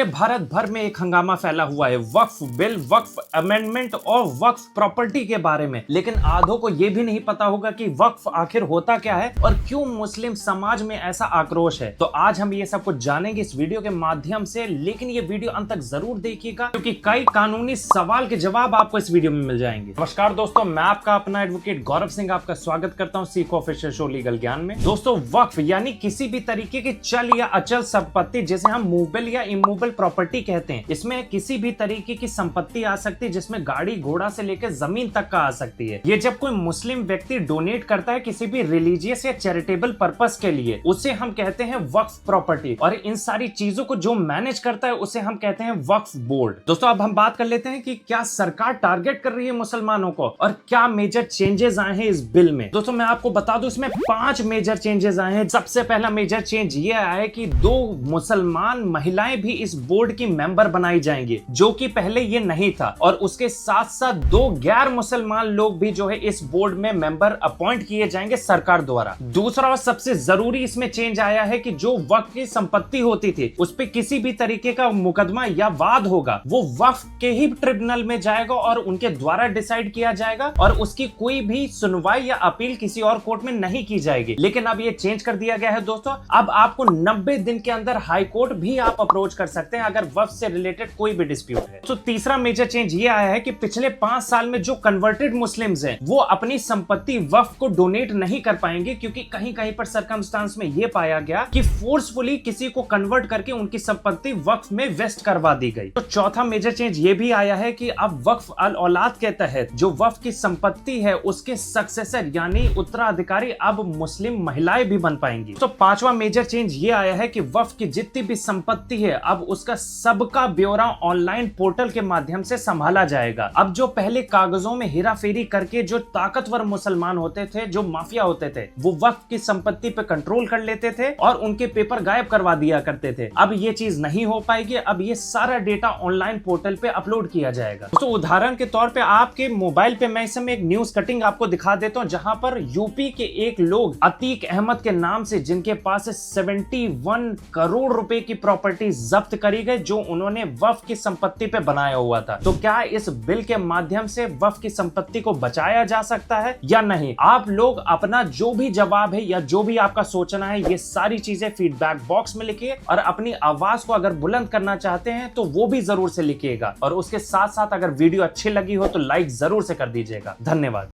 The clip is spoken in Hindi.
पूरे भारत भर में एक हंगामा फैला हुआ है वक्फ बिल, वक्फ अमेंडमेंट और वक्फ प्रॉपर्टी के बारे में। लेकिन आधों को यह भी नहीं पता होगा कि वक्फ आखिर होता क्या है और क्यों मुस्लिम समाज में ऐसा आक्रोश है। तो आज हम ये सब कुछ जानेंगे इस वीडियो के माध्यम से, लेकिन ये वीडियो अंत तक जरूर देखिएगा क्योंकि कई कानूनी सवाल के जवाब आपको इस वीडियो में मिल जाएंगे। नमस्कार दोस्तों, मैं आपका अपना एडवोकेट गौरव सिंह आपका स्वागत करता हूं सीखो ऑफिशियल शो लीगल ज्ञान में। दोस्तों, वक्फ यानी किसी भी तरीके की चल या अचल संपत्ति, जिसे हम मूवेबल या इमूवेबल प्रॉपर्टी कहते हैं, इसमें किसी भी तरीके की संपत्ति आ सकती है जिसमें गाड़ी घोड़ा से लेकर जमीन तक का आ सकती है। ये जब कोई मुस्लिम व्यक्ति डोनेट करता है किसी भी रिलीजियस या चैरिटेबल पर्पस के लिए, उसे हम कहते हैं वक्फ प्रॉपर्टी। और इन सारी चीजों को जो मैनेज करता है उसे हम कहते हैं वक्फ बोर्ड। दोस्तों, अब हम बात कर लेते हैं कि क्या सरकार टारगेट कर रही है मुसलमानों को और क्या मेजर चेंजेस आए हैं इस बिल में। दोस्तों, मैं आपको बता दूं इसमें 5 मेजर चेंजेस आए हैं। सबसे पहला मेजर चेंज ये आया है कि 2 मुसलमान महिलाएं भी इस बोर्ड की मेंबर बनाई जाएंगी, जो कि पहले ये नहीं था। और उसके साथ साथ 2 गैर मुसलमान लोग भी जो है इस बोर्ड में मेंबर अपॉइंट किए जाएंगे सरकार द्वारा। दूसरा और सबसे जरूरी इसमें चेंज आया है कि जो वक्फ की संपत्ति होती थी उस पे किसी भी तरीके का मुकदमा या वाद होगा, वो वक्फ के ही ट्रिब्यूनल में जाएगा और उनके द्वारा डिसाइड किया जाएगा और उसकी कोई भी सुनवाई या अपील किसी और कोर्ट में नहीं की जाएगी। लेकिन अब ये चेंज कर दिया गया है दोस्तों, अब आपको 90 दिन के अंदर हाई कोर्ट भी आप अप्रोच कर सकते हैं अगर वक्फ से रिलेटेड कोई भी डिस्प्यूट है। तो तीसरा मेजर चेंज ये आया है कि पिछले 5 साल में जो कन्वर्टेड मुस्लिम्स हैं वो अपनी संपत्ति वक्फ को डोनेट नहीं कर पाएंगे, क्योंकि कहीं कहीं पर सर्कमस्टांस में ये पाया गया कि फोर्सफुली किसी को कन्वर्ट करके उनकी संपत्ति वक्फ में वेस्ट करवा दी गई। तो चौथा मेजर चेंज ये भी आया है कि अब वक्फ अल औलाद के तहत जो वक्फ की संपत्ति है उसके सक्सेसर यानी उत्तराधिकारी अब मुस्लिम महिलाएं भी बन पाएंगी। तो 5वां मेजर चेंज ये आया है कि वक्फ की जितनी भी संपत्ति है अब उसका सबका ब्यौरा ऑनलाइन पोर्टल के माध्यम से संभाला जाएगा। अब जो पहले कागजों में हेराफेरी करके जो ताकतवर मुसलमान होते थे, जो माफिया होते थे, वो वक्फ की संपत्ति पे कंट्रोल कर लेते थे और उनके पेपर गायब करवा दिया करते थे। अब ये चीज नहीं हो पाएगी। अब ये सारा डेटा ऑनलाइन पोर्टल पे अपलोड किया जाएगा। तो उदाहरण के तौर पे आपके मोबाइल पे मैं इस समय एक न्यूज कटिंग आपको दिखा देता हूं, जहां पर यूपी के एक लोग अतीक अहमद के नाम से, जिनके पास 71 करोड़ रुपए की प्रॉपर्टी जब्त करी गई जो उन्होंने वक्फ की संपत्ति पे बनाया हुआ था। तो क्या इस बिल के माध्यम से वक्फ की संपत्ति को बचाया जा सकता है या नहीं? आप लोग अपना जो भी जवाब है या जो भी आपका सोचना है, ये सारी चीजें फीडबैक बॉक्स में लिखिए और अपनी आवाज को अगर बुलंद करना चाहते हैं तो वो भी जरूर से लिखिएगा। और उसके साथ साथ अगर वीडियो अच्छी लगी हो तो लाइक जरूर से कर दीजिएगा। धन्यवाद।